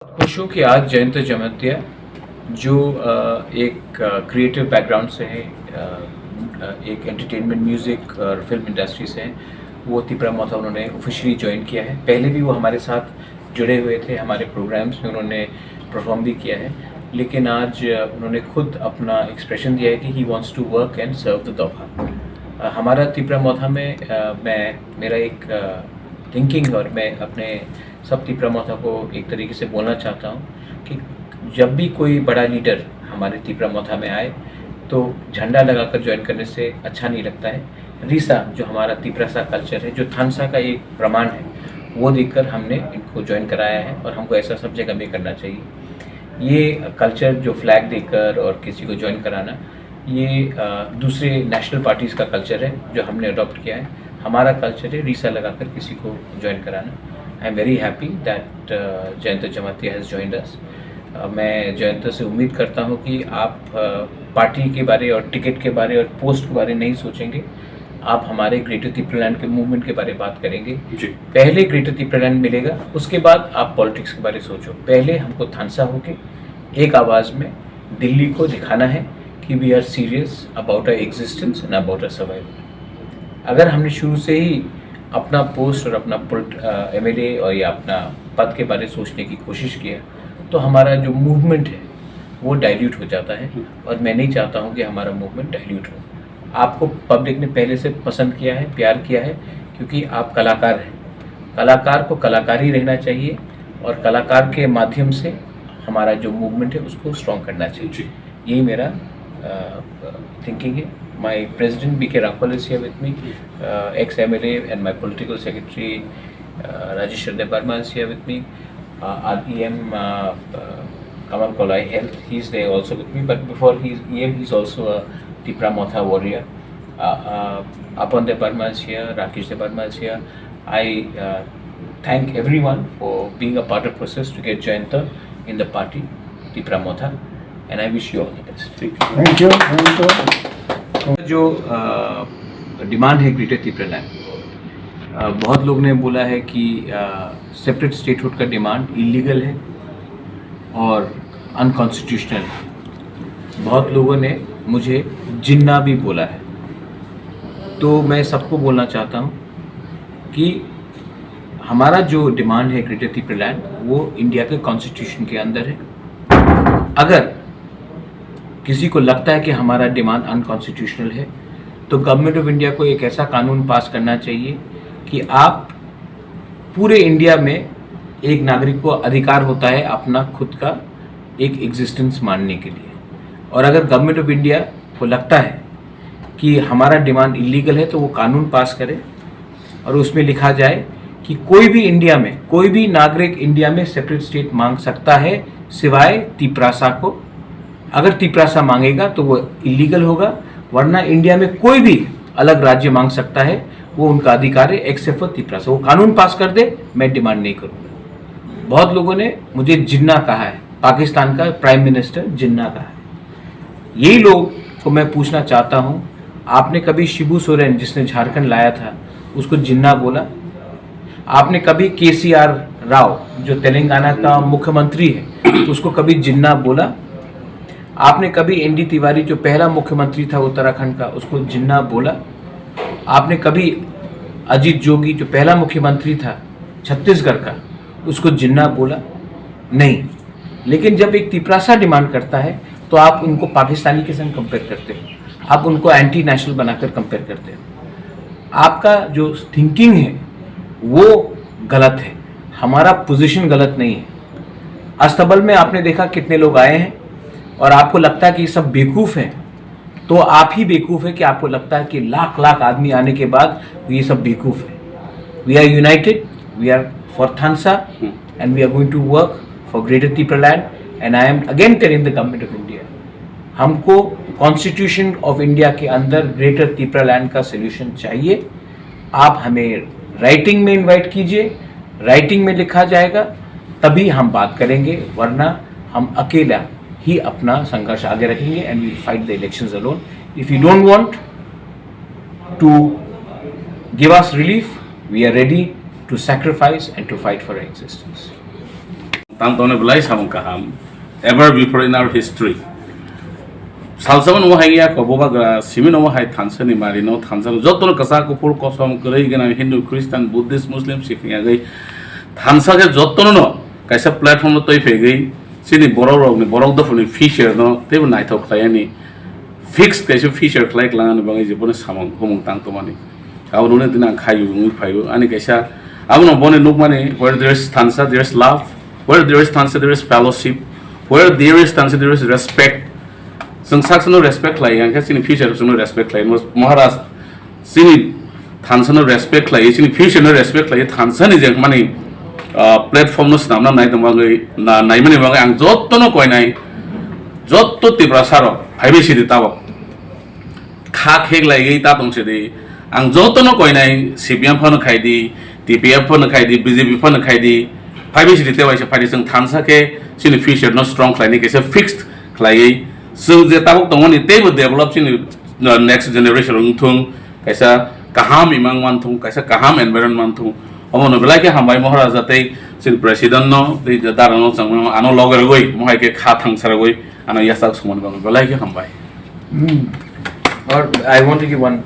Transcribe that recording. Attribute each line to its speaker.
Speaker 1: खुश हूँ कि आज जयंत जमतिया जो एक क्रिएटिव बैकग्राउंड से है, एक एंटरटेनमेंट म्यूज़िक और फिल्म इंडस्ट्री से हैं, वो तिपरा मोथा उन्होंने ऑफिशियली ज्वाइन किया है। पहले भी वो हमारे साथ जुड़े हुए थे, हमारे प्रोग्राम्स में उन्होंने परफॉर्म भी किया है, लेकिन आज उन्होंने खुद अपना एक्सप्रेशन दिया है कि he wants to work and serve the दोहा। हमारा तिपरा मोथा में मेरा एक थिंकिंग और मैं अपने सब तिपरा मोथा को एक तरीके से बोलना चाहता हूँ कि जब भी कोई बड़ा लीडर हमारे तिपरा मोथा में आए तो झंडा लगाकर ज्वाइन करने से अच्छा नहीं लगता है। रीसा जो हमारा तिपरासा कल्चर है, जो थानसा का एक प्रमाण है, वो देखकर हमने इनको ज्वाइन कराया है और हमको ऐसा सब जगह में करना चाहिए। ये कल्चर जो फ्लैग देकर और किसी को ज्वाइन कराना, ये दूसरे नेशनल पार्टीज़ का कल्चर है जो हमने अडॉप्ट किया है। हमारा कल्चर है रीसा लगाकर किसी को ज्वाइन कराना। I am very happy that Jayant जमतिया has joined us. मैं जयंत से उम्मीद करता हूँ कि आप पार्टी के बारे और टिकट के बारे और पोस्ट के बारे नहीं सोचेंगे, आप हमारे ग्रेटर तिपरालैंड के मूवमेंट के बारे में बात करेंगे जी। पहले ग्रेटर तिपरालैंड मिलेगा, उसके बाद आप पॉलिटिक्स के बारे सोचो। पहले हमको थानसा होके एक आवाज़ में दिल्ली को दिखाना है कि we are serious about our existence and about our survival. अगर हमने शुरू से ही अपना पोस्ट और अपना एमएलए और या अपना पद के बारे सोचने की कोशिश किया तो हमारा जो मूवमेंट है वो डाइल्यूट हो जाता है, और मैं नहीं चाहता हूँ कि हमारा मूवमेंट डाइल्यूट हो। आपको पब्लिक ने पहले से पसंद किया है, प्यार किया है, क्योंकि आप कलाकार हैं। कलाकार को कलाकार ही रहना चाहिए और कलाकार के माध्यम से हमारा जो मूवमेंट है उसको स्ट्रॉन्ग करना चाहिए। यही मेरा थिंकिंग है। My president B.K. Rakwal is here with me, ex-MLA, and my political secretary Rajesh Verma is here with me. Our EM Kamal Kolai Health, he's there also with me. But before he's EM, he's also a Tipra Motha warrior. Apan De Verma is here, Rakesh De Verma is here. I thank everyone for being a part of the process to get Jayanta in the party, Tipra Motha, and I wish you all the best.
Speaker 2: Thank you. Thank you.
Speaker 1: जो demand है greater तिपरालैंड, बहुत लोग ने बोला है कि separate statehood का demand illegal है और अनकॉन्स्टिट्यूशनल है। बहुत लोगों ने मुझे जिन्ना भी बोला है। तो मैं सबको बोलना चाहता हूँ कि हमारा जो डिमांड है ग्रेटर तिपरालैंड वो इंडिया के कॉन्स्टिट्यूशन के अंदर है। अगर किसी को लगता है कि हमारा डिमांड अनकॉन्स्टिट्यूशनल है तो गवर्नमेंट ऑफ इंडिया को एक ऐसा कानून पास करना चाहिए कि आप पूरे इंडिया में एक नागरिक को अधिकार होता है अपना खुद का एक एग्जिस्टेंस मानने के लिए। और अगर गवर्नमेंट ऑफ इंडिया को लगता है कि हमारा डिमांड इलीगल है तो वो कानून पास करे और उसमें लिखा जाए कि कोई भी इंडिया में, कोई भी नागरिक इंडिया में सेपरेट स्टेट मांग सकता है सिवाय तिपरासा को। अगर तिपरासा मांगेगा तो वो इलीगल होगा, वरना इंडिया में कोई भी अलग राज्य मांग सकता है, वो उनका अधिकार है एक्सेप्ट फॉर तिपरासा। वो कानून पास कर दे, मैं डिमांड नहीं करूँगा। बहुत लोगों ने मुझे जिन्ना कहा है, पाकिस्तान का प्राइम मिनिस्टर जिन्ना कहा है। यही लोग को मैं पूछना चाहता हूँ, आपने कभी शिबू सोरेन जिसने झारखंड लाया था उसको जिन्ना बोला? आपने कभी KCR राव जो तेलंगाना का मुख्यमंत्री है उसको कभी जिन्ना बोला? आपने कभी ND तिवारी जो पहला मुख्यमंत्री था उत्तराखंड का उसको जिन्ना बोला? आपने कभी अजीत जोगी जो पहला मुख्यमंत्री था छत्तीसगढ़ का उसको जिन्ना बोला? नहीं। लेकिन जब एक तिपरासा डिमांड करता है तो आप उनको पाकिस्तानी के संग कंपेयर करते हो, आप उनको एंटी नेशनल बनाकर कंपेयर करते हो। आपका जो थिंकिंग है वो गलत है, हमारा पोजीशन गलत नहीं है। अस्तबल में आपने देखा कितने लोग आए हैं और आपको लगता है कि ये सब बेवकूफ़ हैं, तो आप ही बेवकूफ़ है कि आपको लगता है कि लाख लाख आदमी आने के बाद ये सब बेवकूफ़ है। We are united, we are for Thansa and we are going to work for greater Tipraland. And I am again telling the government of India, हमको कॉन्स्टिट्यूशन ऑफ इंडिया के अंदर ग्रेटर तिपरालैंड का सोल्यूशन चाहिए। आप हमें राइटिंग में इन्वाइट कीजिए, राइटिंग में लिखा जाएगा तभी हम बात करेंगे, वरना हम अकेला ही अपना संघर्ष आगे रखेंगे and we fight the elections alone. If you don't want to give us relief, we are ready to sacrifice and to fight for existence.
Speaker 3: tang tone belai samung kaham ever before in our history. Salsaman mo hai ya ko boba gra simin mo hai thansa ni mari no thansa jotto kasa ko pur kosom krai gena Hindu Christian Buddhist Muslim Sikh ya gai thansa ke jotto no kaisa platform no toi fegai sini borok ni borok do funi feature no te nai thok khlai fixed kaisa feature khlai klang bangai jebone samung humung tang to mani awu no dina khayu ngi phayu ani kaisa awu no bone nuk mani where there is thansa there is love, where there is thansa there is fellowship, where there is thansa there is respect. Sung saksono respect lai yang sini future sono respect lai Maharaj sini thansa no respect lai sini future no respect lai thansa ni jeng mani platform no snamna nai tong bangai na nai mani bangai ang jotto no koi nai jotto tibra saro phaibe sidi tabo kha khek lai gei ta tong sidi ang jotto no koi nai CPM phone khai di TPF phone khai di BJP phone khai di phaibe sidi te waise phai sung thansa ke sini future no strong lai ni kaisa fixed lai so je tabok tong ni te develop sini next generation ungthung kaisa kaham imang manthung kaisa kaham environment thung omono belai ke hambai Maharaj jate sin president no te darano chang ano loger goi mohai ke kha thang sar goi ano yasak sumon bang belai ke hambai
Speaker 1: Or I want to give one